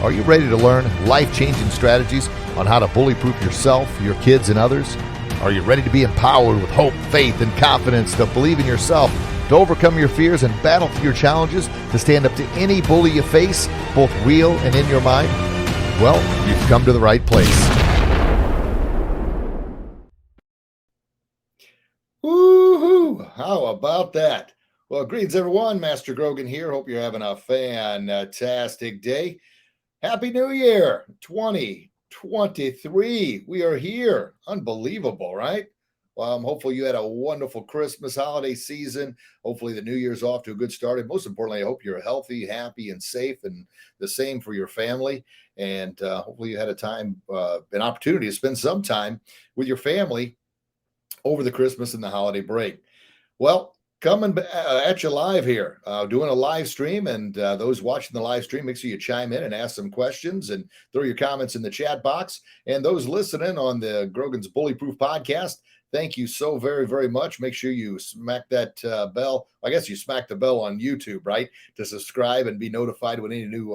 Are you ready to learn life-changing strategies on how to bully-proof yourself, your kids, and others? Are you ready to be empowered with hope, faith, and confidence to believe in yourself, to overcome your fears and battle through your challenges, to stand up to any bully you face, both real and in your mind? Well, you've come to the right place. Woohoo! How about that? Well, greetings, everyone. Master Grogan here. Hope you're having a fantastic day. Happy New Year 2023. We are here. Unbelievable, right? Well, hopefully you had a wonderful Christmas holiday season. Hopefully the New Year's off to a good start. And most importantly, I hope you're healthy, happy, and safe, and the same for your family. And hopefully you had an opportunity to spend some time with your family over the Christmas and the holiday break. Well, coming at you live here, doing a live stream, and those watching the live stream, make sure you chime in and ask some questions and throw your comments in the chat box. And those listening on the Grogan's Bullyproof podcast, thank you so very, very much. Make sure you smack that bell. I guess you smack the bell on YouTube, right? To subscribe and be notified when any new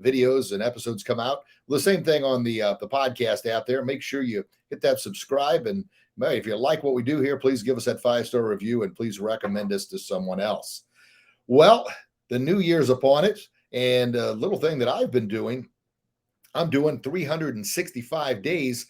videos and episodes come out. Well, the same thing on the podcast app there. Make sure you hit that subscribe, and if you like what we do here, please give us that 5-star review and please recommend us to someone else. Well, the new year's upon it, and a little thing that I've been doing, I'm doing 365 days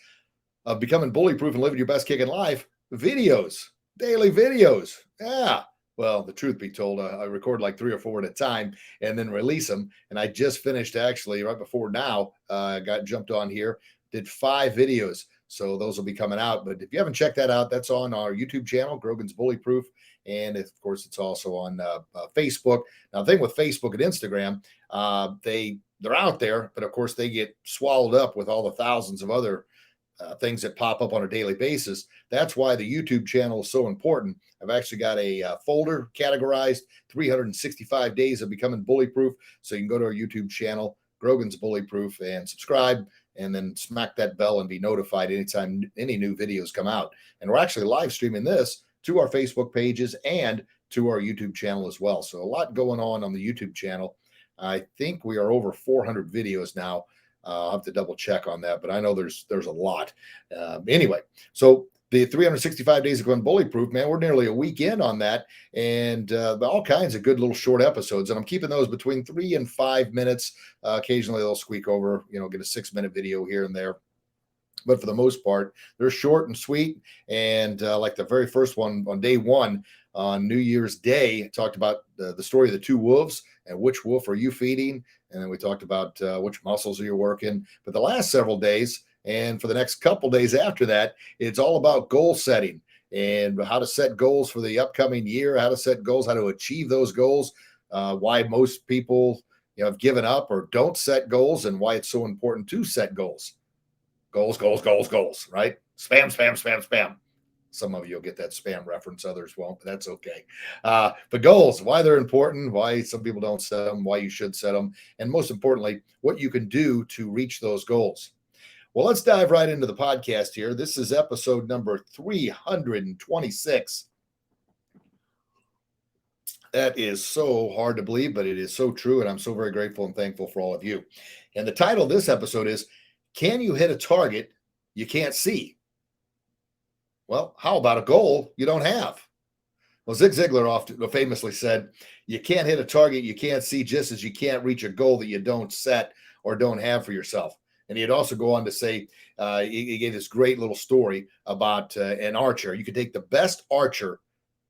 of becoming bully-proof and living your best Kickin' Life videos, daily videos. Yeah. Well, the truth be told, I record like 3 or 4 at a time and then release them. And I just finished actually right before now, got jumped on here, did 5 videos. So those will be coming out. But if you haven't checked that out, that's on our YouTube channel, Grogan's Bullyproof. And of course, it's also on Facebook. Now, the thing with Facebook and Instagram, they're out there, but of course, they get swallowed up with all the thousands of other things that pop up on a daily basis. That's why the YouTube channel is so important. I've actually got a folder categorized 365 days of becoming bullyproof. So you can go to our YouTube channel, Grogan's Bullyproof, and subscribe, and then smack that bell and be notified anytime any new videos come out. And we're actually live streaming this to our Facebook pages and to our YouTube channel as well. So a lot going on the YouTube channel. I think we are over 400 videos now. I'll have to double check on that, but I know there's a lot. Anyway, so the 365 days of going bullyproof, man, we're nearly a week in on that, and all kinds of good little short episodes. And I'm keeping those between 3 and 5 minutes. Occasionally they'll squeak over, get a 6-minute video here and there. But for the most part, they're short and sweet. And like the very first one on day 1 on New Year's Day, I talked about the story of the 2 wolves and which wolf are you feeding. And then we talked about which muscles are you working. But the last several days, and for the next couple days after that, it's all about goal setting and how to set goals for the upcoming year, how to set goals, how to achieve those goals, why most people have given up or don't set goals, and why it's so important to set goals. Goals, right? Spam, spam, spam, spam. Some of you will get that spam reference, others won't, but that's okay. But goals, why they're important, why some people don't set them, why you should set them, and most importantly, what you can do to reach those goals. Well, let's dive right into the podcast here. This is episode number 326. That is so hard to believe, but it is so true, and I'm so very grateful and thankful for all of you. And the title of this episode is, Can You Hit a Target You Can't See? Well, how about a goal you don't have? Well, Zig Ziglar often famously said, you can't hit a target you can't see, just as you can't reach a goal that you don't set or don't have for yourself. And he'd also go on to say, he gave this great little story about an archer. You could take the best archer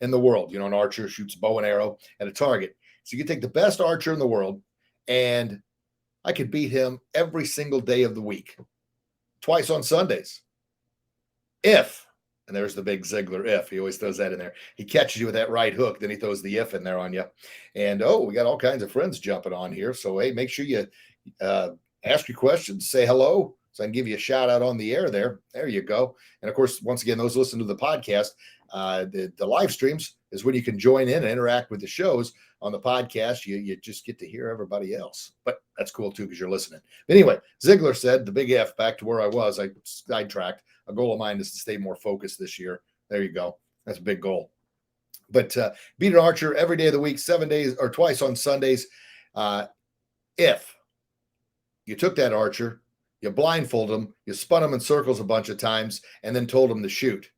in the world. An archer shoots bow and arrow at a target. So you could take the best archer in the world, and I could beat him every single day of the week, twice on Sundays. And there's the big Ziegler if. He always throws that in there. He catches you with that right hook, then he throws the if in there on you. And, we got all kinds of friends jumping on here. So, hey, make sure you ask your questions, say hello, so I can give you a shout out on the air there. There you go. And, of course, once again, those listening to the podcast, the live streams is when you can join in and interact with the shows. On the podcast, you just get to hear everybody else. But that's cool, too, because you're listening. Anyway, Ziegler said, the big F, back to where I was, I sidetracked. A goal of mine is to stay more focused this year. There you go. That's a big goal. But beat an archer every day of the week, 7 days or twice on Sundays. If You took that archer, you blindfolded him, you spun him in circles a bunch of times, and then told him to shoot.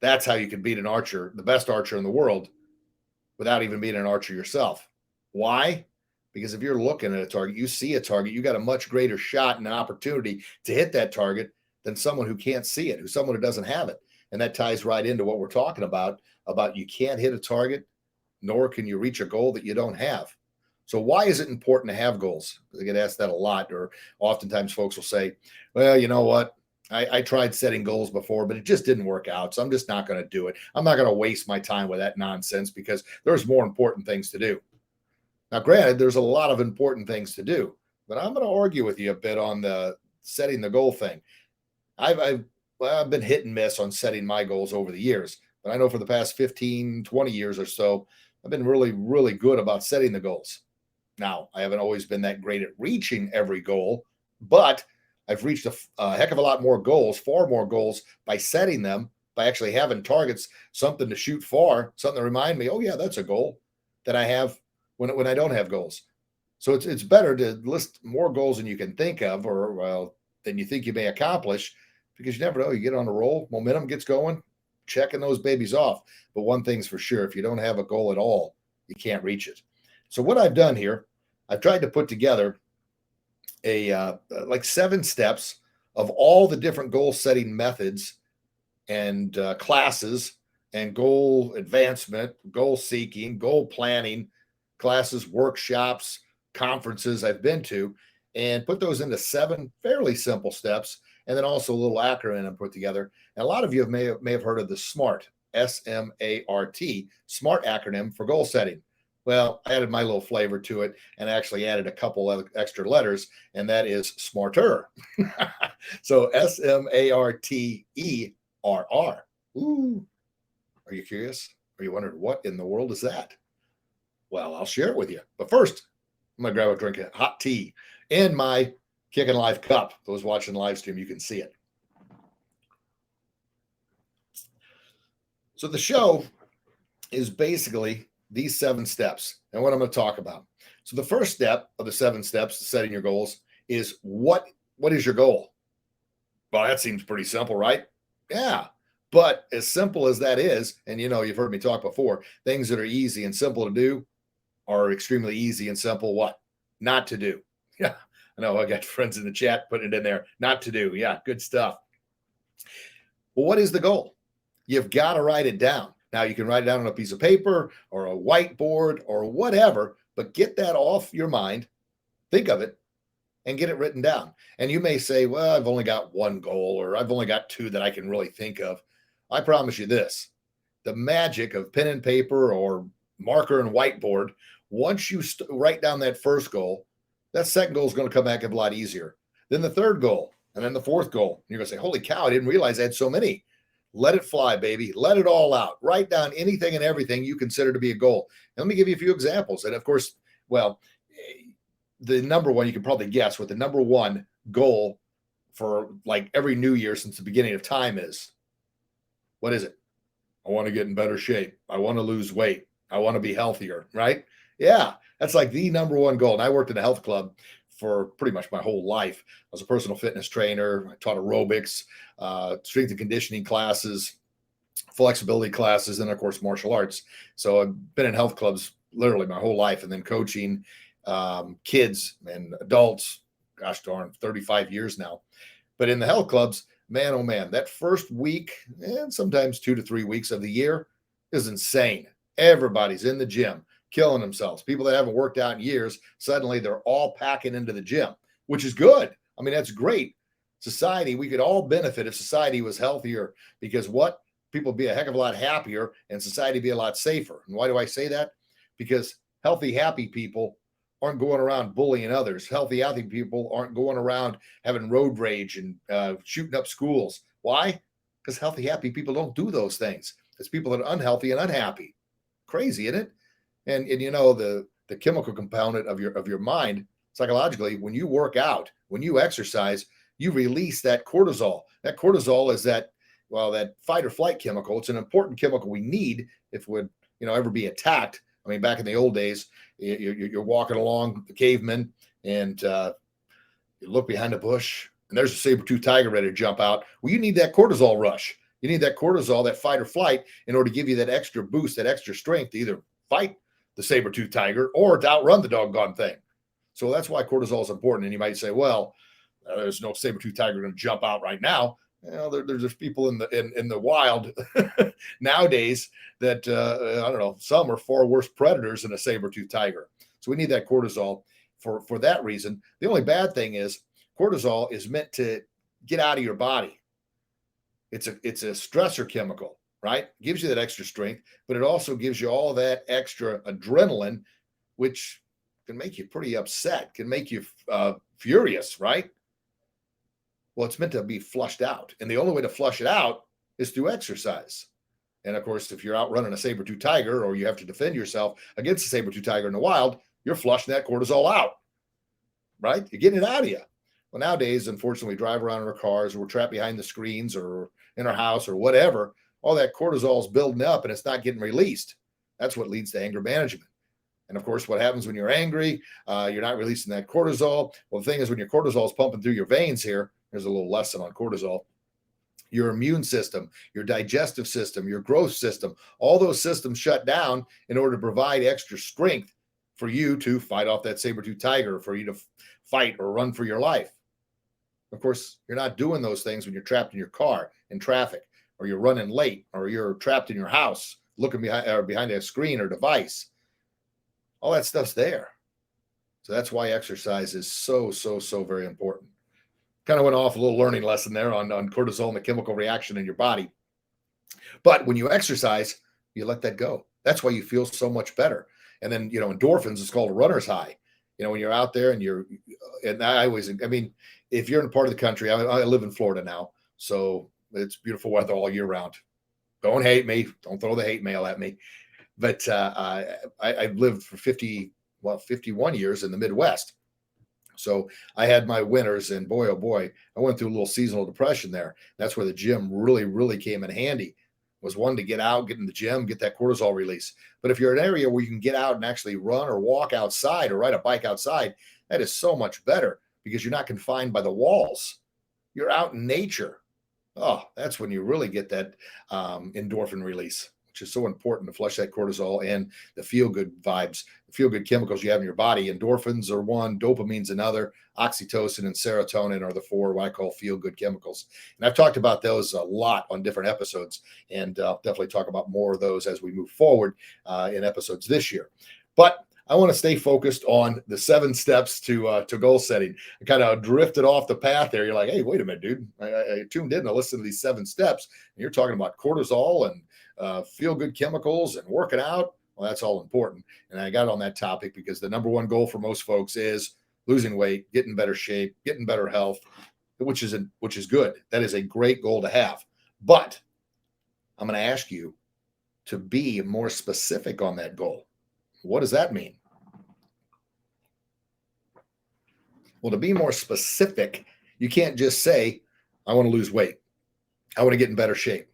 That's how you can beat an archer, the best archer in the world, without even being an archer yourself. Why? Because if you're looking at a target, you see a target, you got a much greater shot and an opportunity to hit that target than someone who can't see it, someone who doesn't have it. And that ties right into what we're talking about you can't hit a target, nor can you reach a goal that you don't have. So why is it important to have goals? I get asked that a lot, or oftentimes folks will say, well, you know what? I tried setting goals before, but it just didn't work out. So I'm just not going to do it. I'm not going to waste my time with that nonsense because there's more important things to do. Now, granted, there's a lot of important things to do, but I'm going to argue with you a bit on the setting the goal thing. I've been hit and miss on setting my goals over the years, but I know for the past 15, 20 years or so, I've been really, really good about setting the goals. Now, I haven't always been that great at reaching every goal, but I've reached a heck of a lot more goals, far more goals by setting them, by actually having targets, something to shoot for, something to remind me, oh yeah, that's a goal that I have when I don't have goals. So it's better to list more goals than you can think of, or well, than you think you may accomplish, because you never know. You get on a roll, momentum gets going, checking those babies off. But one thing's for sure, if you don't have a goal at all, you can't reach it. So what I've done here, I've tried to put together like 7 steps of all the different goal setting methods and classes and goal advancement, goal seeking, goal planning classes, workshops, conferences I've been to, and put those into 7 fairly simple steps, and then also a little acronym I put together. And a lot of you may have heard of the SMART, S-M-A-R-T, SMART acronym for goal setting. Well, I added my little flavor to it and actually added a couple of extra letters, and that is SMARTER. So SMARTERR. Ooh, are you curious? Are you wondering what in the world is that? Well, I'll share it with you. But first, I'm going to grab a drink of hot tea in my Kickin'Life cup. Those watching the live stream, you can see it. So the show is basically these 7 steps and what I'm going to talk about. So the first step of the 7 steps to setting your goals is what is your goal? Well, that seems pretty simple, right? Yeah. But as simple as that is, and you've heard me talk before, things that are easy and simple to do are extremely easy and simple what? Not to do. Yeah. I know I got friends in the chat putting it in there. Not to do. Yeah, good stuff. Well, what is the goal? You've got to write it down. Now, you can write it down on a piece of paper or a whiteboard or whatever, but get that off your mind, think of it, and get it written down. And you may say, well, I've only got 1 goal, or I've only got 2 that I can really think of. I promise you this, the magic of pen and paper or marker and whiteboard, once you write down that first goal, that second goal is going to come back a lot easier. Then the third goal, and then the fourth goal. You're going to say, holy cow, I didn't realize I had so many. Let it fly, baby. Let it all out. Write down anything and everything you consider to be a goal. And let me give you a few examples. And of course, well, the number one, you can probably guess what the number 1 goal for like every new year since the beginning of time is. What is it? I want to get in better shape. I want to lose weight. I want to be healthier, right? Yeah, that's like the number 1 goal. And I worked in a health club for pretty much my whole life. I was a personal fitness trainer. I taught aerobics, strength and conditioning classes, flexibility classes, and of course, martial arts. So I've been in health clubs literally my whole life, and then coaching kids and adults, gosh darn, 35 years now. But in the health clubs, man, oh man, that first week and sometimes 2 to 3 weeks of the year is insane. Everybody's in the gym, killing themselves. People that haven't worked out in years, suddenly they're all packing into the gym, which is good. I mean, that's great. Society, we could all benefit if society was healthier, because what? People would be a heck of a lot happier and society be a lot safer. And why do I say that? Because healthy, happy people aren't going around bullying others. Healthy, healthy people aren't going around having road rage and shooting up schools. Why? Because healthy, happy people don't do those things. It's people that are unhealthy and unhappy. Crazy, isn't it? And the chemical component of your mind, psychologically, when you work out, when you exercise, you release that cortisol. That cortisol is that fight or flight chemical. It's an important chemical we need if we'd ever be attacked. I mean, back in the old days, you're walking along the cavemen, and You look behind the bush and there's a saber-tooth tiger ready to jump out. Well, you need that cortisol rush. You need that cortisol, that fight or flight, in order to give you that extra boost, that extra strength to either fight the saber-tooth tiger or to outrun the doggone thing. So that's why cortisol is important. And you might say, well, there's no saber-tooth tiger going to jump out right now. There's just people in the wild nowadays that I don't know. Some are far worse predators than a saber-tooth tiger. So we need that cortisol for that reason. The only bad thing is cortisol is meant to get out of your body. It's a stressor chemical, right? It gives you that extra strength, but it also gives you all that extra adrenaline, which can make you pretty upset, can make you furious, right? Well, it's meant to be flushed out. And the only way to flush it out is through exercise. And of course, if you're out running a saber-tooth tiger or you have to defend yourself against a saber-tooth tiger in the wild, you're flushing that cortisol out, right? You're getting it out of you. Well, nowadays, unfortunately, we drive around in our cars or we're trapped behind the screens or in our house or whatever. All that cortisol is building up and it's not getting released. That's what leads to anger management. And of course, what happens when you're angry, you're not releasing that cortisol. Well, the thing is, when your cortisol is pumping through your veins here, here's a little lesson on cortisol. Your immune system, your digestive system, your growth system, all those systems shut down in order to provide extra strength for you to fight off that saber-tooth tiger, for you to fight or run for your life. Of course, you're not doing those things when you're trapped in your car in traffic, or you're running late, or you're trapped in your house looking behind a screen or device. All that stuff's there. So that's why exercise is so very important. Kind of went off a little learning lesson there on cortisol and the chemical reaction in your body. But when you exercise, you let that go. That's why you feel so much better. And then, endorphins is called a runner's high. When you're out there and I mean, if you're in a part of the country, I live in Florida now, so it's beautiful weather all year round. Don't hate me. Don't throw the hate mail at me. But I've lived for 51 years in the Midwest. So I had my winters, and boy, oh boy, I went through a little seasonal depression there. That's where the gym really came in handy. Was one to get out, get in the gym, get that cortisol release. But if you're in an area where you can get out and actually run or walk outside or ride a bike outside, that is so much better because you're not confined by the walls. You're out in nature. Oh, that's when you really get that endorphin release, which is so important to flush that cortisol and the feel-good vibes, the feel-good chemicals you have in your body. Endorphins are one, dopamine's another, oxytocin and serotonin are the four what I call feel-good chemicals. And I've talked about those a lot on different episodes, and I'll definitely talk about more of those as we move forward in episodes this year. But I want to stay focused on the 7 steps to goal setting. I kind of drifted off the path there. You're like, hey, wait a minute, dude. I tuned in to listen to these 7 steps, and you're talking about cortisol and feel-good chemicals and working out. Well, that's all important. And I got on that topic because the number one goal for most folks is losing weight, getting better shape, getting better health, which is good. That is a great goal to have. But I'm going to ask you to be more specific on that goal. What does that mean? Well, to be more specific, you can't just say, I want to lose weight. I want to get in better shape.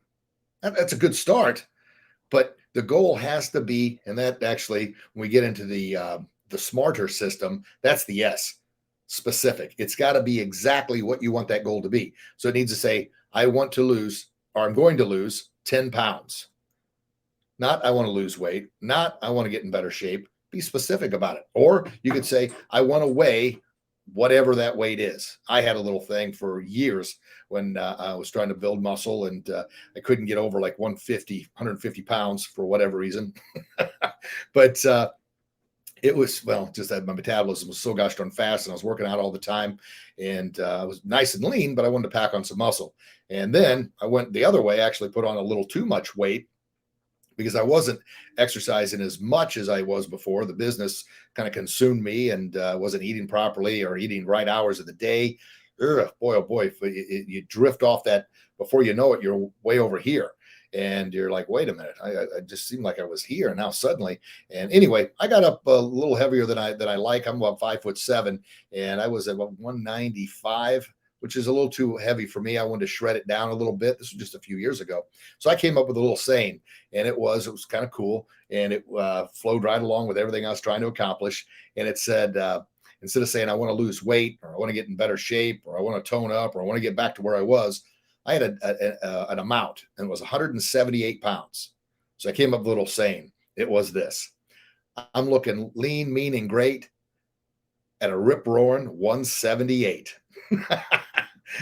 That's a good start, but the goal has to be, and that actually, when we get into the SMARTER system, that's the S, specific. It's got to be exactly what you want that goal to be. So it needs to say, I want to lose, or I'm going to lose 10 pounds. Not I want to lose weight, not I want to get in better shape. Be specific about it. Or you could say, I want to weigh whatever that weight is. I had a little thing for years when I was trying to build muscle, and I couldn't get over like 150 pounds for whatever reason. But it was, just that my metabolism was so gosh darn fast, and I was working out all the time, and I was nice and lean, but I wanted to pack on some muscle. And then I went the other way, actually put on a little too much weight, because I wasn't exercising as much as I was before. The business kind of consumed me, and wasn't eating properly or eating right hours of the day. Boy, oh boy, if you drift off that, before you know it, you're way over here. And you're like, wait a minute, I just seemed like I was here, and now suddenly. And anyway, I got up a little heavier than I like. I'm about 5'7", and I was at about 195, which is a little too heavy for me. I wanted to shred it down a little bit. This was just a few years ago. So I came up with a little saying, and it was kind of cool, and it flowed right along with everything I was trying to accomplish. And it said, instead of saying, I want to lose weight, or I want to get in better shape, or I want to tone up, or I want to get back to where I was, I had an amount, and it was 178 pounds. So I came up with a little saying. It was this: I'm looking lean, mean, and great at a rip roaring 178.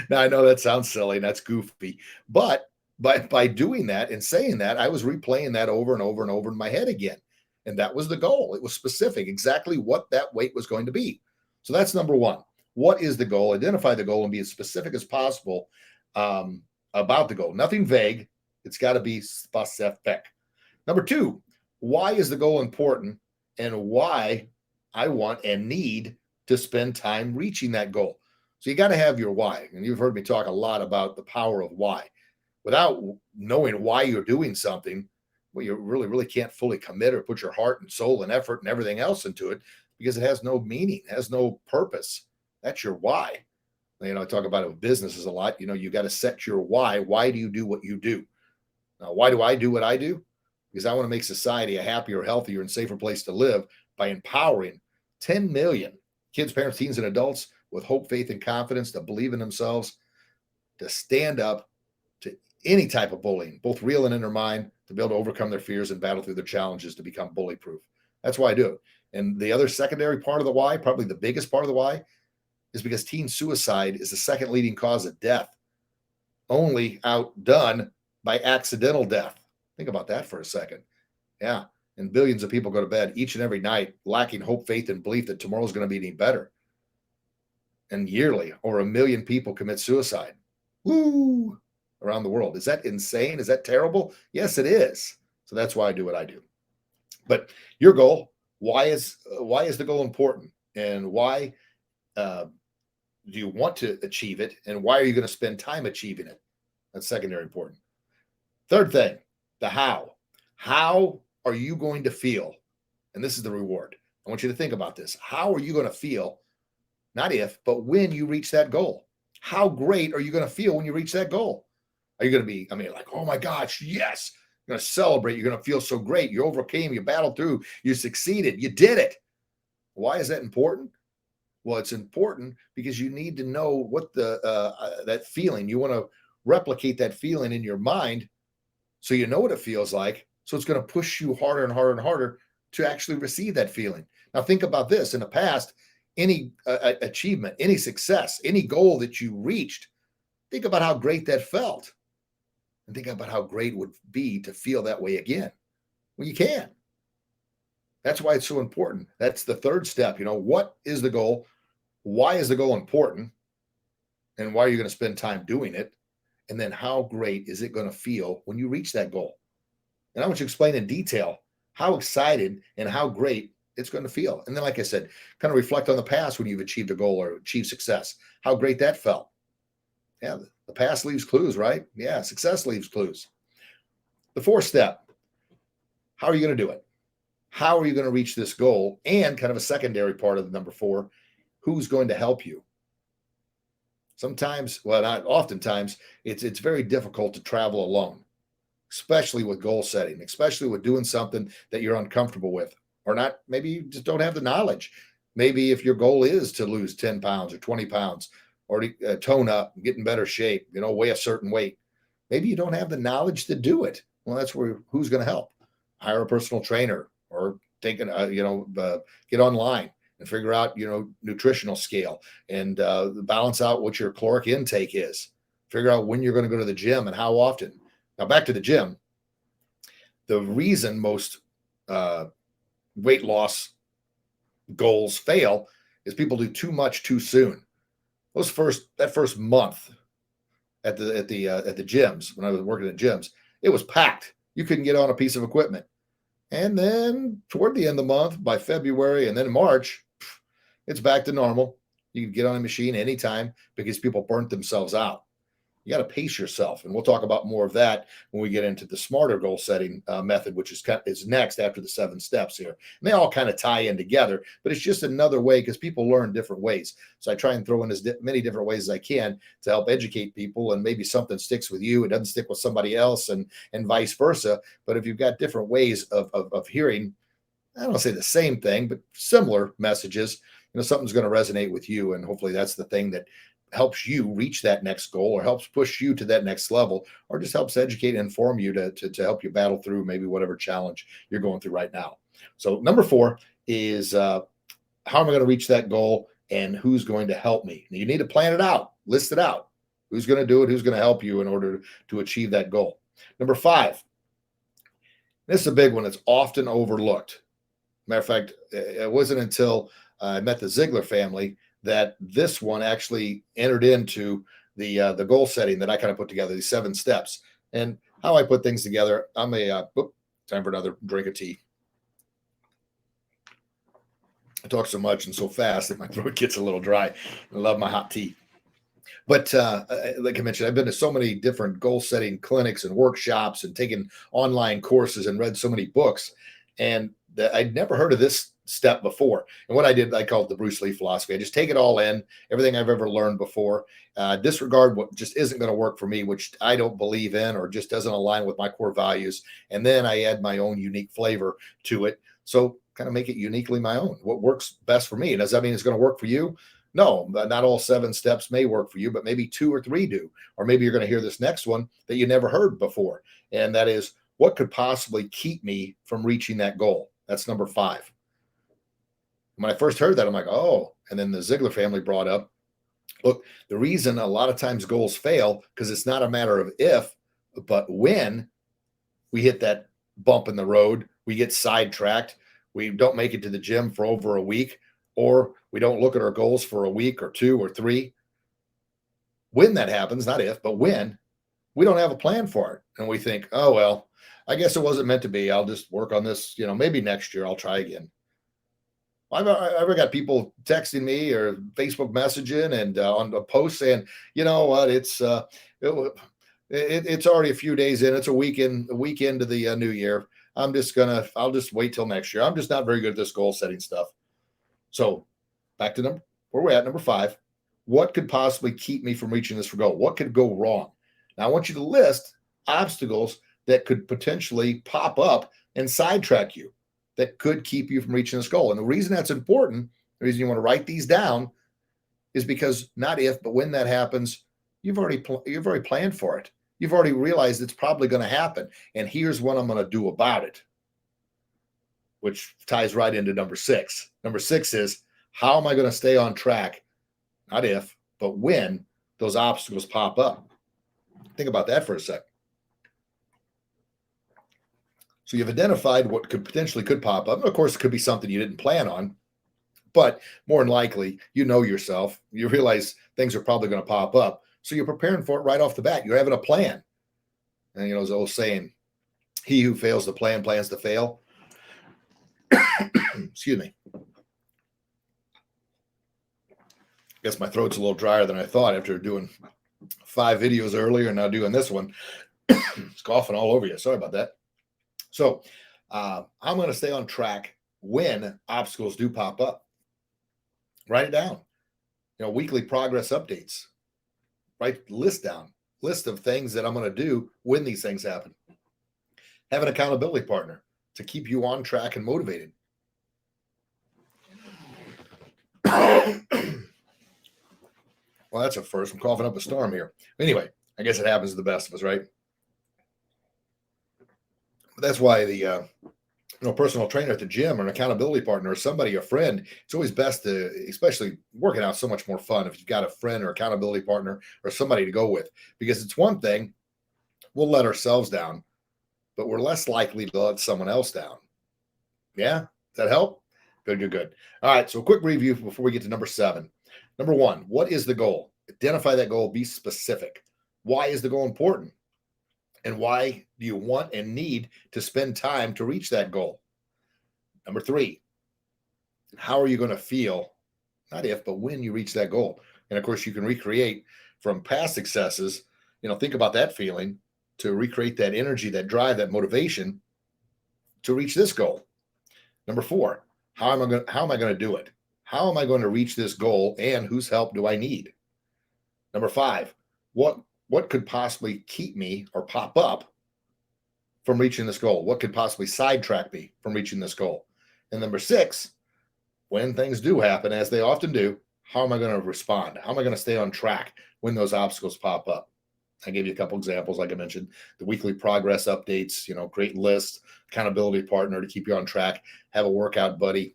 Now I know that sounds silly, and that's goofy, but by doing that and saying that, I was replaying that over and over and over in my head again. And that was the goal. It was specific, exactly what that weight was going to be. So that's number one. What is the goal? Identify the goal and be as specific as possible about the goal. Nothing vague. It's got to be specific. Number two, why is the goal important and why I want and need to spend time reaching that goal? So you got to have your why. And you've heard me talk a lot about the power of why. Without knowing why you're doing something, well, you really can't fully commit or put your heart and soul and effort and everything else into it, because it has no meaning, has no purpose. That's your why. I talk about it with businesses a lot. You got to set your why. Why do you do what you do? Now, why do I do what I do? Because I want to make society a happier, healthier, and safer place to live by empowering 10 million kids, parents, teens, and adults with hope, faith, and confidence to believe in themselves, to stand up to any type of bullying, both real and in their mind, to be able to overcome their fears and battle through their challenges to become bully proof. That's why I do it. And the other secondary part of the why, probably the biggest part of the why, is because teen suicide is the second leading cause of death, only outdone by accidental death. Think about that for a second. Yeah. And billions of people go to bed each and every night lacking hope, faith, and belief that tomorrow's going to be any better. And yearly, over 1 million people commit suicide. Woo! Around the world. Is that insane? Is that terrible? Yes, it is. So that's why I do what I do. But your goal, why is the goal important? And why do you want to achieve it? And why are you going to spend time achieving it? That's secondary important. Third thing, the how. How are you going to feel? And this is the reward. I want you to think about this. How are you going to feel? Not if, but when you reach that goal. How great are you going to feel when you reach that goal? Are you going to be, like, oh my gosh, yes. You're going to celebrate. You're going to feel so great. You overcame, you battled through, you succeeded, you did it. Why is that important? Well, it's important because you need to know what that feeling, you want to replicate that feeling in your mind so you know what it feels like. So it's going to push you harder and harder and harder to actually receive that feeling. Now, think about this. In the past, any achievement, any success, any goal that you reached, think about how great that felt. And think about how great it would be to feel that way again. Well, you can. That's why it's so important. That's the third step. What is the goal? Why is the goal important? And why are you going to spend time doing it? And then how great is it going to feel when you reach that goal? And I want you to explain in detail how excited and how great it's going to feel. And then, like I said, kind of reflect on the past when you've achieved a goal or achieved success, how great that felt. Yeah, the past leaves clues, right? Yeah, success leaves clues. The fourth step, how are you going to do it? How are you going to reach this goal? And kind of a secondary part of the number 4, who's going to help you? Sometimes, well, not oftentimes, it's very difficult to travel alone, especially with goal setting, especially with doing something that you're uncomfortable with, or not. Maybe you just don't have the knowledge. Maybe if your goal is to lose 10 pounds or 20 pounds, or to tone up and get in better shape, weigh a certain weight, maybe you don't have the knowledge to do it. Well, that's where who's going to help? Hire a personal trainer, or take get online and figure out, nutritional scale and balance out what your caloric intake is. Figure out when you're going to go to the gym and how often. Now, back to the gym. The reason most weight loss goals fail is people do too much too soon. That first month at the gyms, when I was working at gyms, it was packed. You couldn't get on a piece of equipment. And then toward the end of the month, by February and then March, it's back to normal. You can get on a machine anytime because people burnt themselves out. You got to pace yourself. And we'll talk about more of that when we get into the SMARTER goal setting method, which is next after the 7 steps here. And they all kind of tie in together, but it's just another way because people learn different ways. So I try and throw in as many different ways as I can to help educate people, and maybe something sticks with you. It doesn't stick with somebody else, and vice versa. But if you've got different ways of hearing, I don't want to say the same thing, but similar messages, something's going to resonate with you. And hopefully that's the thing that helps you reach that next goal, or helps push you to that next level, or just helps educate and inform you to help you battle through maybe whatever challenge you're going through right now. So number 4 is how am I going to reach that goal, and who's going to help me? You need to plan it out, list it out. Who's going to do it? Who's going to help you in order to achieve that goal? Number 5, this is a big one that's often overlooked. Matter of fact, it wasn't until I met the Ziegler family that this one actually entered into the goal setting that I kind of put together, these 7 steps. And how I put things together, I'm time for another drink of tea. I talk so much and so fast that my throat gets a little dry. I love my hot tea. But like I mentioned, I've been to so many different goal setting clinics and workshops and taken online courses and read so many books. And I'd never heard of this step before. And what I did, I call it the Bruce Lee philosophy. I just take it all in, everything I've ever learned before, disregard what just isn't going to work for me, which I don't believe in or just doesn't align with my core values. And then I add my own unique flavor to it. So kind of make it uniquely my own, what works best for me. And does that mean it's going to work for you? No, not all 7 steps may work for you, but maybe 2 or 3 do. Or maybe you're going to hear this next one that you never heard before. And that is, what could possibly keep me from reaching that goal? That's number 5. When I first heard that, I'm like, oh, and then the Ziegler family brought up, look, the reason a lot of times goals fail, because it's not a matter of if, but when we hit that bump in the road, we get sidetracked, we don't make it to the gym for over a week, or we don't look at our goals for a week or 2 or 3. When that happens, not if, but when, we don't have a plan for it. And we think, oh, well, I guess it wasn't meant to be. I'll just work on this, maybe next year I'll try again. I've ever got people texting me or Facebook messaging and on a post saying, you know what, it's already a few days in. It's a week into the new year. I'll just wait till next year. I'm just not very good at this goal setting stuff. So back to where we're at, number 5, what could possibly keep me from reaching this goal? What could go wrong? Now I want you to list obstacles that could potentially pop up and sidetrack you, that could keep you from reaching this goal. And the reason that's important, the reason you want to write these down, is because not if, but when that happens, you've already planned for it. You've already realized it's probably going to happen. And here's what I'm going to do about it, which ties right into number 6. Number 6 is, how am I going to stay on track? Not if, but when those obstacles pop up. Think about that for a second. So you've identified what could pop up. And of course, it could be something you didn't plan on, but more than likely, you know yourself. You realize things are probably going to pop up. So you're preparing for it right off the bat. You're having a plan. And, there's the old saying, he who fails to plan plans to fail. Excuse me. I guess my throat's a little drier than I thought after doing 5 videos earlier and now doing this one. It's coughing all over you. Sorry about that. So I'm going to stay on track when obstacles do pop up. Write it down. Weekly progress updates. Write list of things that I'm going to do when these things happen. Have an accountability partner to keep you on track and motivated. Well, that's a first. I'm coughing up a storm here. Anyway, I guess it happens to the best of us, right? But that's why the personal trainer at the gym or an accountability partner or somebody, a friend, it's always best to, especially working out, so much more fun if you've got a friend or accountability partner or somebody to go with, because it's one thing, we'll let ourselves down, but we're less likely to let someone else down. Yeah? Does that help? Good. All right. So a quick review before we get to number 7. Number 1, what is the goal? Identify that goal. Be specific. Why is the goal important? And why do you want and need to spend time to reach that goal? Number 3, how are you going to feel? Not if, but when you reach that goal. And of course, you can recreate from past successes. Think about that feeling, to recreate that energy, that drive, that motivation to reach this goal. Number 4, how am I going to do it? How am I going to reach this goal, and whose help do I need? Number 5, what could possibly keep me or pop up from reaching this goal? What could possibly sidetrack me from reaching this goal? And number 6, when things do happen, as they often do, how am I going to respond? How am I going to stay on track when those obstacles pop up? I gave you a couple examples, like I mentioned, the weekly progress updates, create lists, accountability partner to keep you on track, have a workout buddy.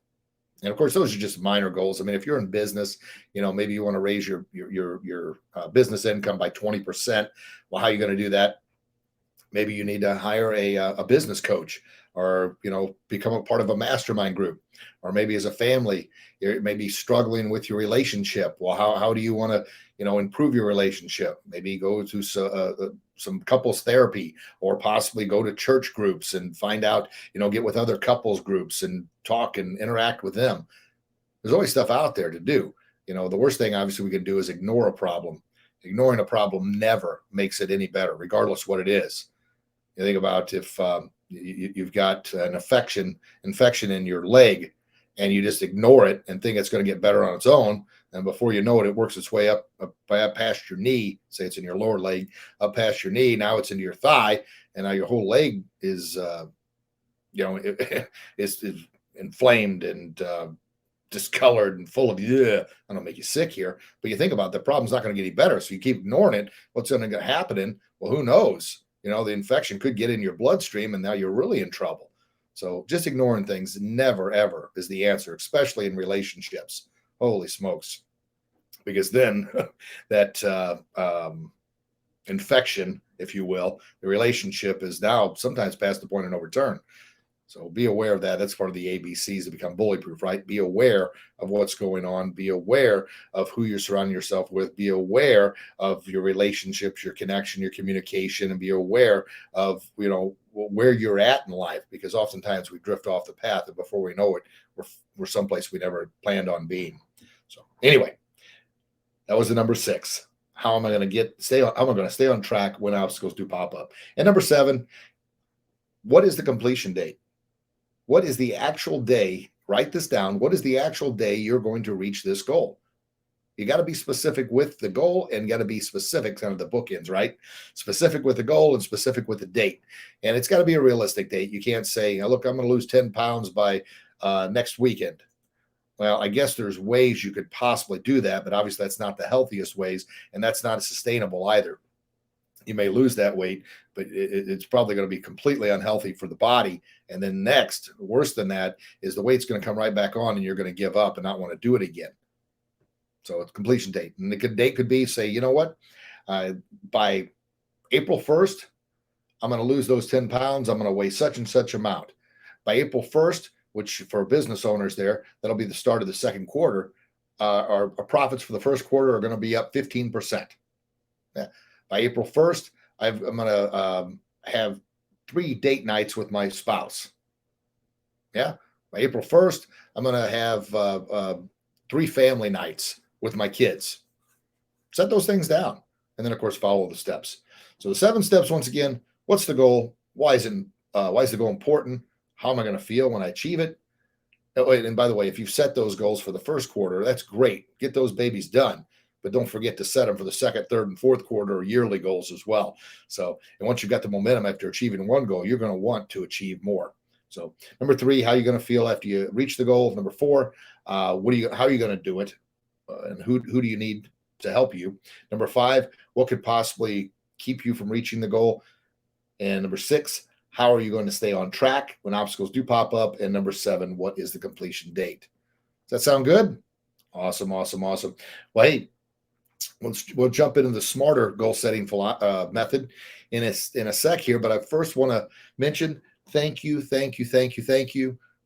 And of course, those are just minor goals. I mean, if you're in business, maybe you want to raise your business income by 20%. Well, how are you going to do that? Maybe you need to hire a business coach, or become a part of a mastermind group, or maybe as a family you're maybe struggling with your relationship. Well, how do you want to improve your relationship? Maybe go to some couples therapy, or possibly go to church groups and find out, get with other couples groups and talk and interact with them. There's always stuff out there to do. The worst thing obviously we can do is ignore a problem. Ignoring a problem never makes it any better, regardless what it is. You think about if you've got an infection in your leg, and you just ignore it and think it's going to get better on its own, and before you know it, it works its way up past your knee. Say it's in your lower leg, up past your knee. Now it's into your thigh, and now your whole leg is, is inflamed and discolored and full of, I don't make you sick here, but you think about it, the problem's not going to get any better. So you keep ignoring it. What's going to happen? Well, who knows? The infection could get in your bloodstream, and now you're really in trouble. So just ignoring things never, ever is the answer, especially in relationships. Holy smokes. Because then that infection, if you will, the relationship is now sometimes past the point of no return. So be aware of that. That's part of the ABCs to become bully proof, right? Be aware of what's going on. Be aware of who you're surrounding yourself with. Be aware of your relationships, your connection, your communication, and be aware of, where you're at in life, because oftentimes we drift off the path, and before we know it, we're someplace we never planned on being. So anyway, that was the number 6. How am I going to stay on track when obstacles do pop up? And number 7, what is the completion date? What is the actual day? Write this down. What is the actual day you're going to reach this goal? You got to be specific with the goal, and got to be specific, kind of the bookends, right? Specific with the goal and specific with the date. And it's got to be a realistic date. You can't say, look, I'm going to lose 10 pounds by next weekend. Well, I guess there's ways you could possibly do that, but obviously that's not the healthiest ways, and that's not sustainable either. You may lose that weight, but it's probably going to be completely unhealthy for the body. And then next, worse than that, is the weight's going to come right back on, and you're going to give up and not want to do it again. So it's completion date. And the date could be, say, by April 1st, I'm going to lose those 10 pounds. I'm going to weigh such and such amount. By April 1st, which for business owners there, that'll be the start of the second quarter, our profits for the first quarter are going to be up 15%. Yeah. By April 1st, I'm going to have 3 date nights with my spouse. Yeah. By April 1st, I'm going to have 3 family nights with my kids. Set those things down. And then, of course, follow the steps. So the 7 steps, once again, what's the goal? Why is the goal important? How am I going to feel when I achieve it? And by the way, if you've set those goals for the first quarter, that's great. Get those babies done. But don't forget to set them for the second, third, and fourth quarter or yearly goals as well. So, and once you've got the momentum after achieving one goal, you're going to want to achieve more. So, number 3, how are you going to feel after you reach the goal? Number 4, how are you going to do it? And who do you need to help you? Number 5, what could possibly keep you from reaching the goal? And number 6, how are you going to stay on track when obstacles do pop up? And number 7, what is the completion date? Does that sound good? Awesome. Well, hey, we'll jump into the SMARTER goal setting method in a sec here, but I first want to mention thank you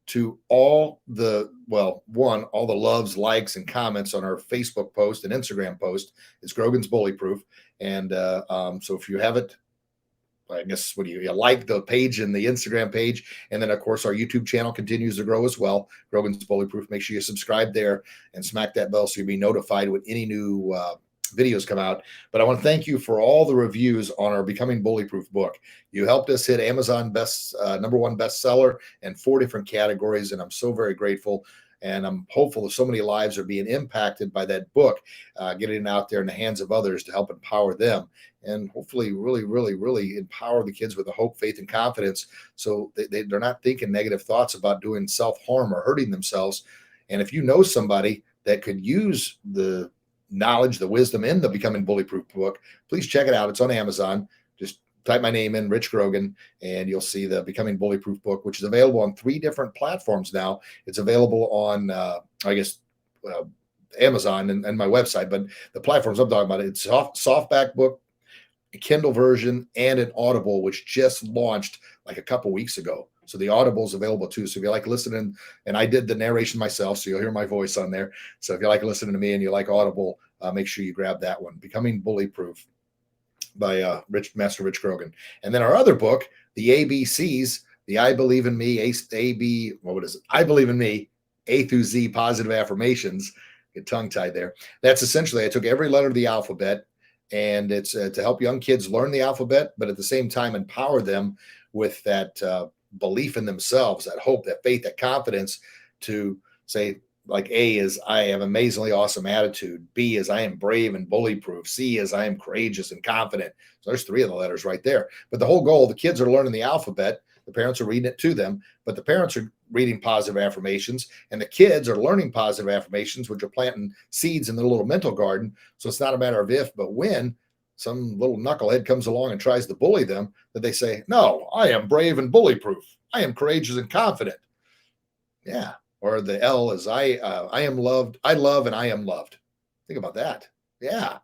to all the loves, likes, and comments on our Facebook post and Instagram post. It's Grogan's Bully Proof, and so if you haven't, I guess, you like the page and the Instagram page, and then of course our YouTube channel continues to grow as well. Grogan's Bully Proof. Make sure you subscribe there and smack that bell so you'll be notified when any new videos come out. But I want to thank you for all the reviews on our Becoming Bullyproof book. You helped us hit Amazon #1 bestseller in 4 different categories, and I'm so very grateful. And I'm hopeful that so many lives are being impacted by that book, getting it out there in the hands of others to help empower them, and hopefully really empower the kids with the hope, faith, and confidence, so they're not thinking negative thoughts about doing self-harm or hurting themselves. And if you know somebody that could use the knowledge, the wisdom in the Becoming Bullyproof book, please check it out. It's on Amazon. Just type my name in, Rich Grogan, and you'll see the Becoming Bullyproof book, which is available on 3 different platforms now. It's available on, Amazon and my website, but the platforms I'm talking about, it's softback book, a Kindle version, and an Audible, which just launched like a couple weeks ago. So the Audible is available too. So if you like listening, and I did the narration myself, so you'll hear my voice on there. So if you like listening to me and you like Audible, make sure you grab that one, Becoming Bullyproof by Master Rich Grogan. And then our other book, the ABCs, the I Believe in Me, I Believe in Me, A through Z positive affirmations. Get tongue tied there. That's essentially, I took every letter of the alphabet, and it's to help young kids learn the alphabet, but at the same time empower them with that belief in themselves, that hope, that faith, that confidence to say, like, A is I have amazingly awesome attitude. B is I am brave and bullyproof. C is I am courageous and confident. So there's 3 of the letters right there. But the whole goal, the kids are learning the alphabet. The parents are reading it to them, but the parents are reading positive affirmations, and the kids are learning positive affirmations, which are planting seeds in their little mental garden. So it's not a matter of if, but when some little knucklehead comes along and tries to bully them, that they say, no, I am brave and bullyproof. I am courageous and confident. Yeah. Or the L is I am loved. I love and I am loved. Think about that. Yeah.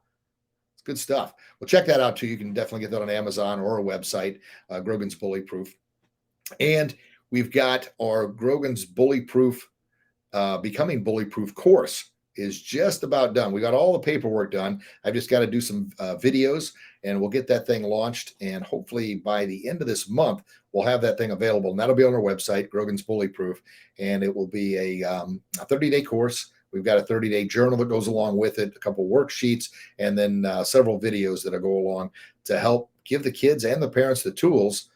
It's good stuff. Well, check that out too. You can definitely get that on Amazon or a website, Grogan's Bullyproof. And we've got our Grogan's Bullyproof, Becoming Bullyproof course is just about done. We got all the paperwork done. I've just got to do some videos, and we'll get that thing launched. And hopefully by the end of this month, we'll have that thing available. And that'll be on our website, Grogan's Bullyproof. And it will be a 30-day course. We've got a 30-day journal that goes along with it, a couple worksheets, and then several videos that go along to help give the kids and the parents the tools.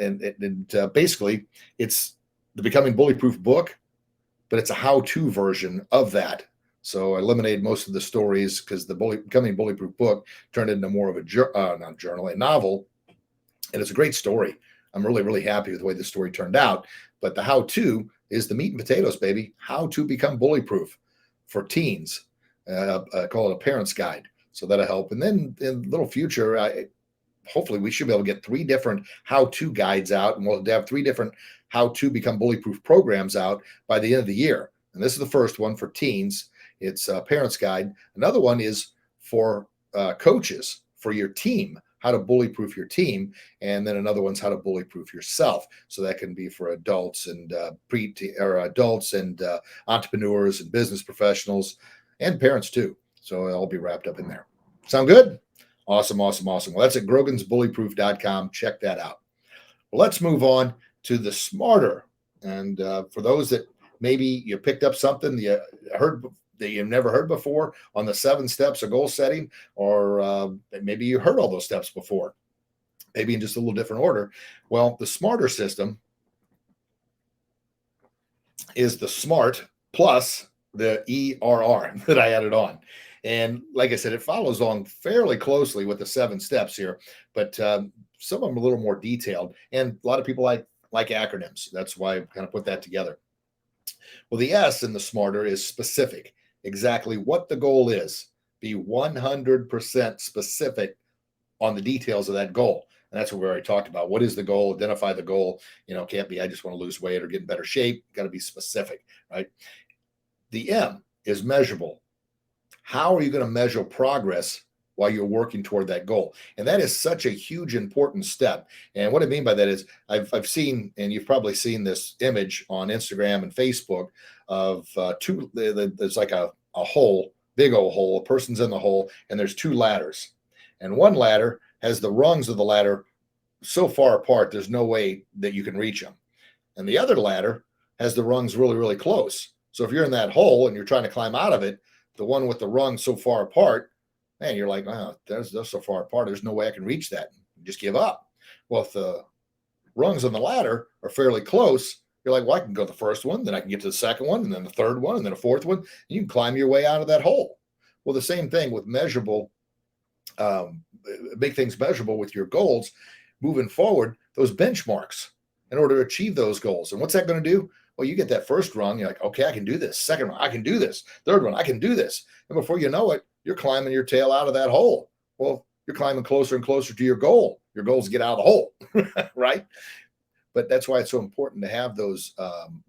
And basically, it's the Becoming Bullyproof book, but it's a how-to version of that. So I eliminated most of the stories because the Becoming Bullyproof book turned into more of a novel, and it's a great story. I'm really, really happy with the way the story turned out. But the how-to is the meat and potatoes, baby. How to become bullyproof for teens. I call it a parent's guide. So that'll help. And then in the little future, hopefully we should be able to get 3 different how-to guides out, and we'll have 3 different how to become bullyproof programs out by the end of the year. And this is the first one for teens. It's a parent's guide. Another one is for coaches, for your team, how to bullyproof your team. And then another one's how to bullyproof yourself. So that can be for adults and entrepreneurs and business professionals and parents too. So it'll all be wrapped up in there. Sound good? Awesome. Well, that's at grogansbullyproof.com. Check that out. Well, let's move on to the SMARTER. And for those that maybe you picked up something you heard that you've never heard before on the 7 steps of goal setting, or maybe you heard all those steps before, maybe in just a little different order. Well, the SMARTER system is the SMART plus the ERR that I added on. And like I said, it follows on fairly closely with the 7 steps here, but some of them are a little more detailed. And a lot of people like acronyms. That's why I kind of put that together. Well, the S in the SMARTER is specific, exactly what the goal is. Be 100% specific on the details of that goal. And that's what we already talked about. What is the goal? Identify the goal. Can't be, I just want to lose weight or get in better shape. Got to be specific, right? The M is measurable. How are you going to measure progress while you're working toward that goal? And that is such a huge, important step. And what I mean by that is I've seen, and you've probably seen this image on Instagram and Facebook of there's like a hole, big old hole, a person's in the hole, and there's 2 ladders. And one ladder has the rungs of the ladder so far apart, there's no way that you can reach them. And the other ladder has the rungs really, really close. So if you're in that hole and you're trying to climb out of it, the one with the rungs so far apart, man, you're like, oh, they're so far apart. There's no way I can reach that. You just give up. Well, if the rungs on the ladder are fairly close, you're like, well, I can go to the first one, then I can get to the second one, and then the third one, and then a fourth one. And you can climb your way out of that hole. Well, the same thing with measurable, make things measurable with your goals moving forward, those benchmarks in order to achieve those goals. And what's that going to do? Well, you get that first rung, you're like, okay, I can do this. Second rung, I can do this. Third one, I can do this. And before you know it, you're climbing your tail out of that hole. Well, you're climbing closer and closer to your goal. Your goal is to get out of the hole, right? But that's why it's so important to have those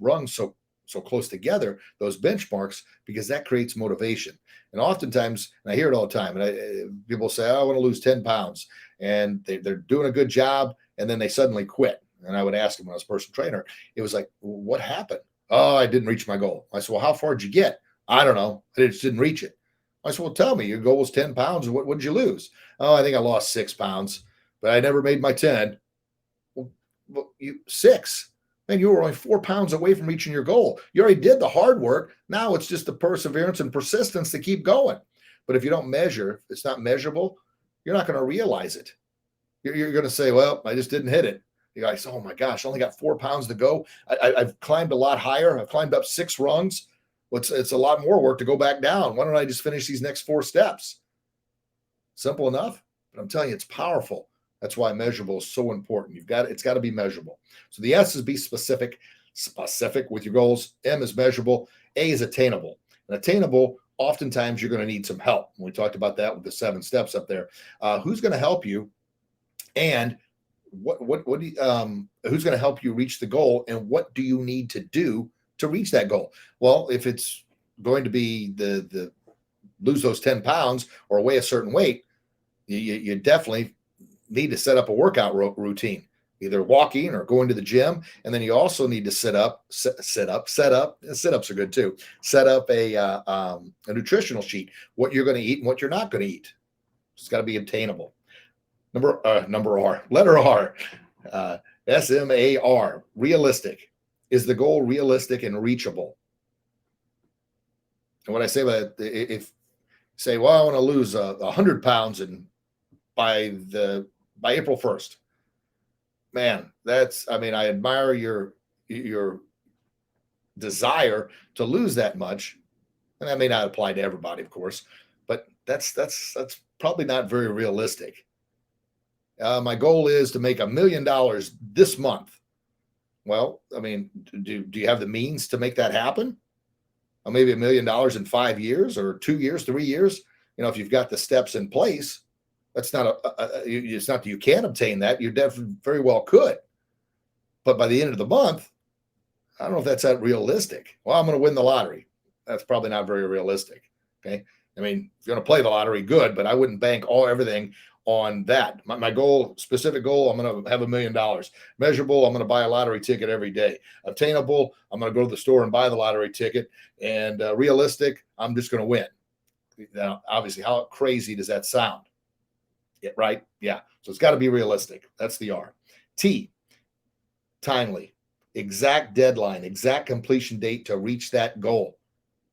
rungs so close together, those benchmarks, because that creates motivation. And oftentimes, and I hear it all the time, and people say, oh, I want to lose 10 pounds, and they're doing a good job, and then they suddenly quit. And I would ask them when I was a personal trainer, it was like, well, what happened? Oh, I didn't reach my goal. I said, well, how far did you get? I don't know. I just didn't reach it. I said, well, tell me, your goal was 10 pounds. What did you lose? Oh, I think I lost 6 pounds, but I never made my 10. Well, you 6. Man, you were only 4 pounds away from reaching your goal. You already did the hard work. Now it's just the perseverance and persistence to keep going. But if you don't measure, if it's not measurable, you're not going to realize it. You're going to say, well, I just didn't hit it. You guys, oh my gosh, I only got 4 pounds to go. I've climbed a lot higher. I've climbed up 6 rungs. Well, it's a lot more work to go back down. Why don't I just finish these next 4 steps? Simple enough, but I'm telling you, it's powerful. That's why measurable is so important. It's got to be measurable. So the S is be specific with your goals. M is measurable. A is attainable. And attainable, oftentimes you're going to need some help. We talked about that with the 7 steps up there. Who's going to help you? And who's going to help you reach the goal? And what do you need to do to reach that goal? Well, if it's going to be the lose those 10 pounds or weigh a certain weight, you definitely need to set up a workout routine, either walking or going to the gym. And then you also need to set up, sit-ups are good too. Set up a nutritional sheet, what you're going to eat and what you're not going to eat. It's got to be obtainable. Letter R, SMAR, realistic. Is the goal realistic and reachable? And what I say about it, if say, well, I want to lose 100 pounds by April 1st, man, I admire your desire to lose that much. And that may not apply to everybody, of course, but that's probably not very realistic. My goal is to make $1 million this month. Well, I mean, do you have the means to make that happen? Or maybe $1 million in 5 years or 2 years, 3 years. If you've got the steps in place, that's not it's not that you can't obtain that. You definitely very well could. But by the end of the month, I don't know if that's that realistic. Well, I'm going to win the lottery. That's probably not very realistic. Okay. I mean, if you're going to play the lottery, good, but I wouldn't bank everything on that. My specific goal, I'm going to have $1 million. Measurable, I'm going to buy a lottery ticket every day. Obtainable, I'm going to go to the store and buy the lottery ticket. And realistic, I'm just going to win. Now, obviously, how crazy does that sound? Yeah, right? Yeah. So it's got to be realistic. That's the R. T, timely, exact deadline, exact completion date to reach that goal.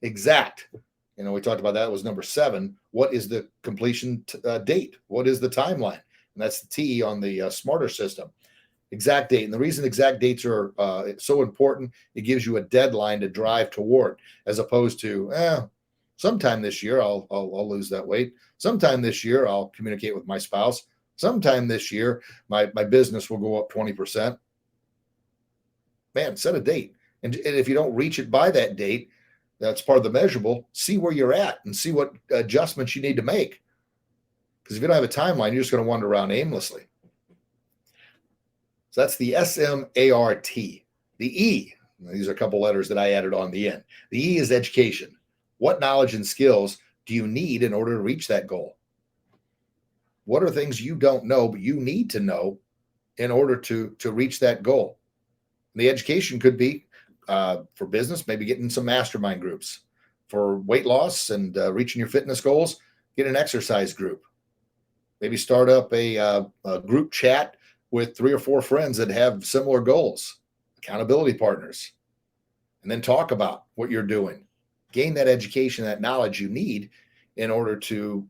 Exact. We talked about that. It was number 7. What is the completion date? What is the timeline? And that's the T on the SMARTER system. Exact date. And the reason exact dates are so important, it gives you a deadline to drive toward, as opposed to, sometime this year I'll lose that weight. Sometime this year I'll communicate with my spouse. Sometime this year my business will go up 20%. Man, set a date. And if you don't reach it by that date, that's part of the measurable. See where you're at and see what adjustments you need to make. Because if you don't have a timeline, you're just going to wander around aimlessly. So that's the SMART. The E, these are a couple letters that I added on the end. The E is education. What knowledge and skills do you need in order to reach that goal? What are things you don't know, but you need to know in order to reach that goal? And the education could be for business, maybe getting some mastermind groups. For weight loss and reaching your fitness goals, get an exercise group. Maybe start up a group chat with 3 or 4 friends that have similar goals, accountability partners, and then talk about what you're doing. Gain that education, that knowledge you need in order to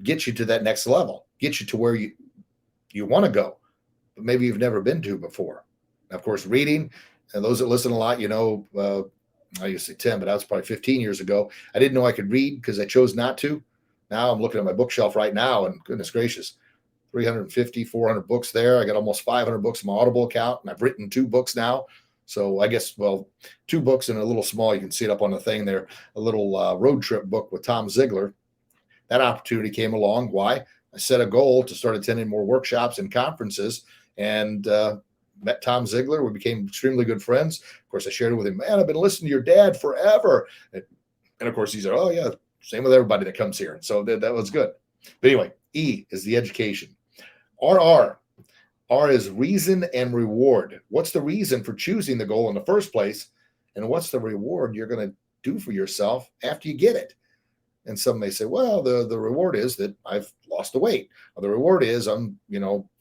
get you to that next level, get you to where you want to go, but maybe you've never been to before. And of course, reading. And those that listen a lot, I used to say 10, but that was probably 15 years ago. I didn't know I could read because I chose not to. Now I'm looking at my bookshelf right now, and goodness gracious, 350, 400 books there. I got almost 500 books in my Audible account, and I've written 2 books now. So I guess, well, 2 books and a little small, you can see it up on the thing there, a little road trip book with Tom Ziegler. That opportunity came along. Why? I set a goal to start attending more workshops and conferences, and met Tom Ziegler. We became extremely good friends. Of course, I shared it with him. Man, I've been listening to your dad forever. And of course, he said, oh, yeah, same with everybody that comes here. And so that was good. But anyway, E is the education. RR. R is reason and reward. What's the reason for choosing the goal in the first place? And what's the reward you're going to do for yourself after you get it? And some may say, well, the reward is that I've lost the weight. Or the reward is I'm,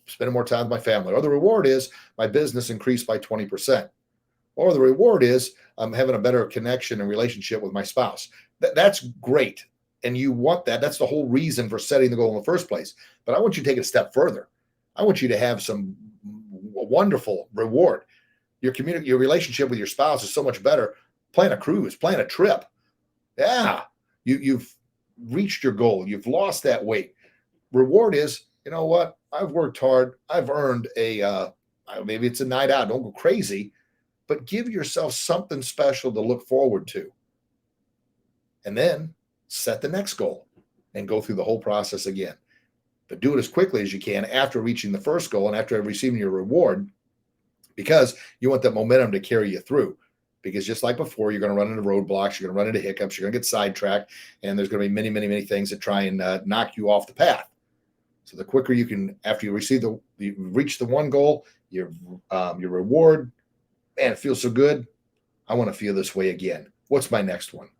spending more time with my family. Or the reward is my business increased by 20%. Or the reward is I'm having a better connection and relationship with my spouse. That's great. And you want that. That's the whole reason for setting the goal in the first place. But I want you to take it a step further. I want you to have some wonderful reward. Your relationship with your spouse is so much better. Plan a cruise, plan a trip. Yeah, you've reached your goal. You've lost that weight. Reward is, you know what? I've worked hard. I've earned maybe it's a night out. Don't go crazy, but give yourself something special to look forward to. And then set the next goal and go through the whole process again. But do it as quickly as you can after reaching the first goal and after receiving your reward, because you want that momentum to carry you through. Because just like before, you're going to run into roadblocks, you're going to run into hiccups, you're going to get sidetracked, and there's going to be many, many, many things that try and knock you off the path. So the quicker you can, after you reach the one goal, your reward, man, it feels so good. I want to feel this way again. What's my next one?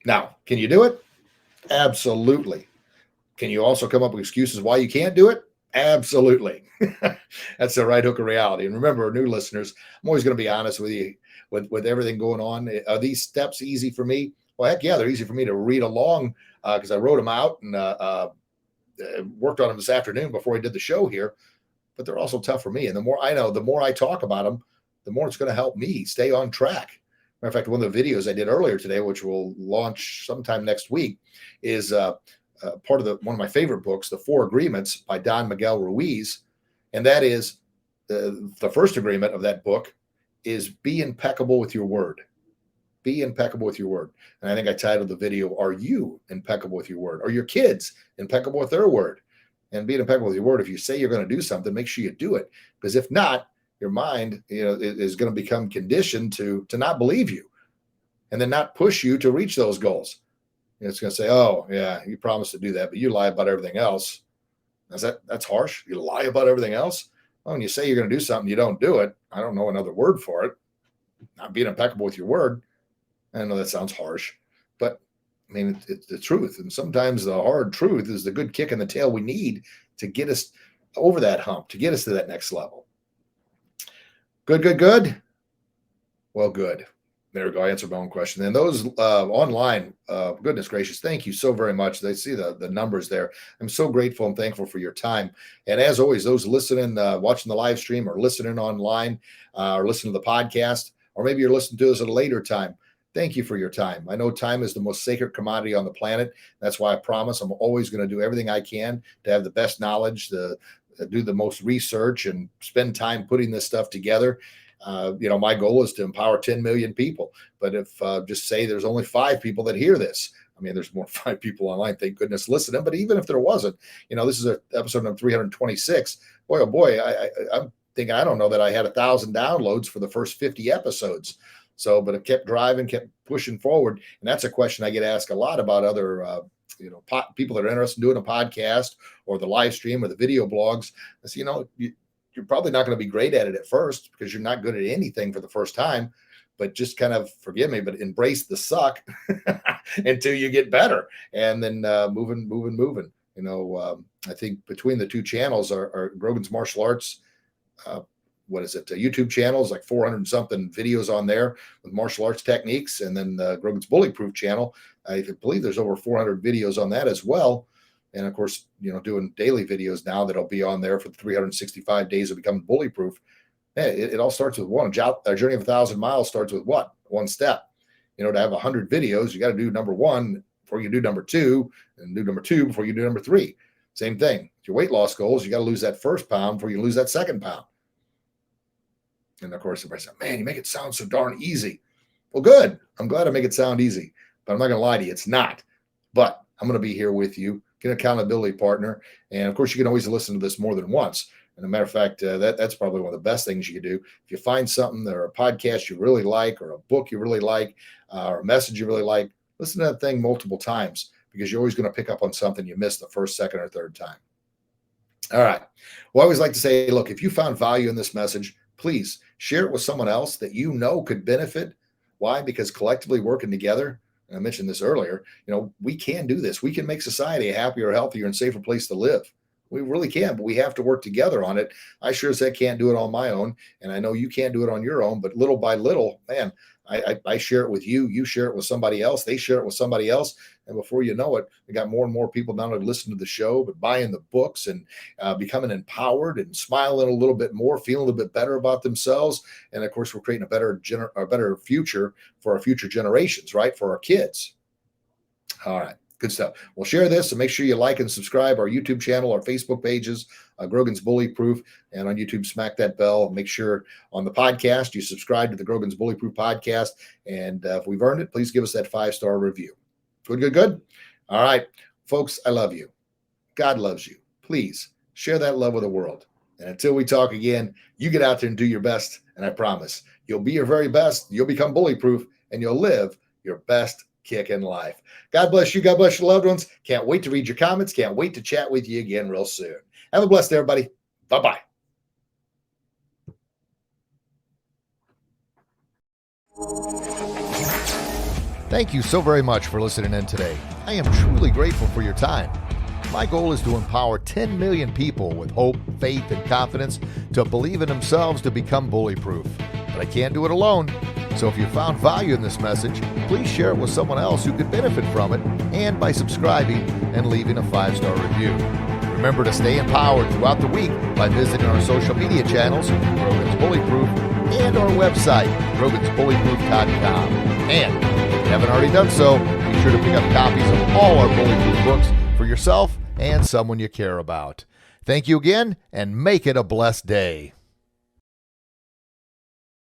Now, can you do it? Absolutely. Can you also come up with excuses why you can't do it? Absolutely. That's the right hook of reality. And remember, new listeners, I'm always going to be honest with you with everything going on. Are these steps easy for me? Well, heck yeah, they're easy for me to read along because I wrote them out and worked on them this afternoon before I did the show here. But they're also tough for me. And the more I know, the more I talk about them, the more it's going to help me stay on track. Matter of fact, one of the videos I did earlier today, which will launch sometime next week, is part of one of my favorite books, The 4 Agreements by Don Miguel Ruiz. And that is the first agreement of that book is be impeccable with your word. Be impeccable with your word. And I think I titled the video, Are You Impeccable with Your Word? Are your kids impeccable with their word? And being impeccable with your word, if you say you're going to do something, make sure you do it. Because if not, your mind is going to become conditioned to not believe you and then not push you to reach those goals. It's going to say, oh, yeah, you promised to do that, but you lie about everything else. That's harsh. You lie about everything else. Well, when you say you're going to do something, you don't do it. I don't know another word for it. Not being impeccable with your word. I know that sounds harsh, but I mean, it's the truth. And sometimes the hard truth is the good kick in the tail we need to get us over that hump, to get us to that next level. Good. Well, good. There we go. I answered my own question. And those online, goodness gracious, thank you so very much. They see the numbers there. I'm so grateful and thankful for your time. And as always, those listening, watching the live stream or listening online or listening to the podcast, or maybe you're listening to us at a later time, thank you for your time. I know time is the most sacred commodity on the planet. That's why I promise I'm always going to do everything I can to have the best knowledge, do the most research and spend time putting this stuff together. My goal is to empower 10 million people. But if just say there's only 5 people that hear this, I mean, there's more than 5 people online, thank goodness, listening. But even if there wasn't, this is episode number 326. Boy, oh boy, I'm thinking, I don't know that I had 1,000 downloads for the first 50 episodes. So, but it kept driving, kept pushing forward. And that's a question I get asked a lot about other people that are interested in doing a podcast or the live stream or the video blogs. I say, you're probably not going to be great at it at first because you're not good at anything for the first time, but just kind of, forgive me, but embrace the suck until you get better and then moving. I think between the 2 channels are Grogan's Martial Arts, YouTube channels, like 400 and something videos on there with martial arts techniques. And then Grogan's Bullyproof channel, I believe there's over 400 videos on that as well. And of course, doing daily videos now that'll be on there for the 365 days of becoming bullyproof. It all starts with one. A journey of 1,000 miles starts with what? One step. To have 100 videos, you got to do number 1 before you do number 2, and do number 2 before you do number 3. Same thing. Your weight loss goals, you got to lose that first pound before you lose that second pound. And of course, everybody said, man, you make it sound so darn easy. Well, good. I'm glad I make it sound easy, but I'm not going to lie to you. It's not. But I'm going to be here with you, get an accountability partner. And of course, you can always listen to this more than once. And as a matter of fact, that's probably one of the best things you can do. If you find something or a podcast you really like, or a book you really like, or a message you really like, listen to that thing multiple times, because you're always going to pick up on something you missed the first, second, or third time. All right. Well, I always like to say, look, if you found value in this message, please share it with someone else that you know could benefit. Why? Because collectively working together, and I mentioned this earlier, we can do this. We can make society a happier, healthier, and safer place to live. We really can, but we have to work together on it. I sure as heck can't do it on my own, and I know you can't do it on your own, but little by little, man, I share it with you. You share it with somebody else. They share it with somebody else. And before you know it, we got more and more people not only listening to the show, but buying the books and becoming empowered and smiling a little bit more, feeling a little bit better about themselves. And of course, we're creating a better future for our future generations, right? For our kids. All right. Good stuff. Well, share this and make sure you like and subscribe our YouTube channel, our Facebook pages, Grogan's Bully Proof, and on YouTube, smack that bell. Make sure on the podcast you subscribe to the Grogan's Bully Proof podcast. And if we've earned it, please give us that 5-star review. Good. All right, folks, I love you. God loves you. Please share that love with the world. And until we talk again, you get out there and do your best. And I promise you'll be your very best. You'll become bully proof, and you'll live your best kick in life. God bless you. God bless your loved ones. Can't wait to read your comments. Can't wait to chat with you again real soon. Have a blessed day, everybody. Bye-bye. Thank you so very much for listening in today. I am truly grateful for your time. My goal is to empower 10 million people with hope, faith, and confidence to believe in themselves to become bully-proof. But I can't do it alone. So if you found value in this message, please share it with someone else who could benefit from it, and by subscribing and leaving a 5-star review. Remember to stay empowered throughout the week by visiting our social media channels, Grogan's Bully Proof, and our website, grogansbullyproof.com. And if you haven't already done so, be sure to pick up copies of all our Bully Proof books for yourself and someone you care about. Thank you again, and make it a blessed day.